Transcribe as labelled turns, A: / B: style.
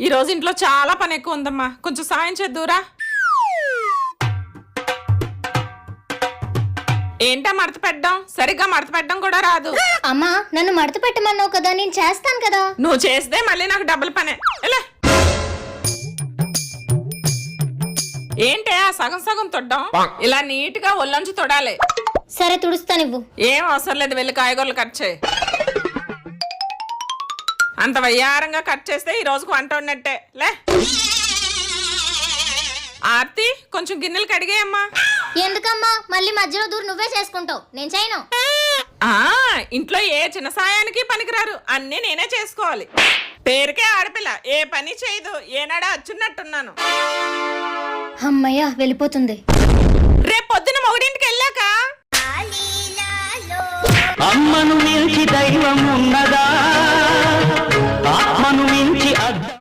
A: ఈ రోజు ఇంట్లో చాలా పని ఎక్కువ ఉందమ్మా, కొంచెం సాయం చేద్దురా. ఏంటా మడత పెట్టడం? సరిగ్గా మడత పెట్టడం కూడా రాదు.
B: అమ్మా నన్ను మడత పెట్టమన్నావు కదా, నేను చేస్తాను కదా.
A: నువ్వు చేస్తే మళ్ళీ నాకు డబుల్ పనే. ఎలా ఏంటే ఆ సగం సగం తొడ్డం? ఇలా నీట్ గా ఒళ్ళొంచి తొడాలి.
B: సరే తుడుస్తా. నువ్వు
A: ఏం అవసరం లేదు, వెళ్ళి కాయగూరలు కట్ చేయి. అంత వయ్యారంగా కట్ చేస్తే ఈ రోజుకు వంట ఉన్నట్టే. లే ఆర్తి, కొంచెం గిన్నెలు కడిగేయమ్మా.
B: ఎందుకమ్మా మళ్ళీ మధ్యలో దూరం నువ్వే చేసుకుంటావు, నేను చేయను.
A: ఇంట్లో ఏ చిన్న సాయానికి పనికిరారు, అన్నీ నేనే చేసుకోవాలి. పేరుకే ఆడపిల్ల, ఏ పని చేయదు. ఏనాడా అచ్చున్నట్టున్నాను.
B: అమ్మయ్య వెళ్ళిపోతుంది.
A: రేపు పొద్దున మొగుడింటికి వెళ్ళాక
C: అమ్మను మించి దైవం ఉన్నదా?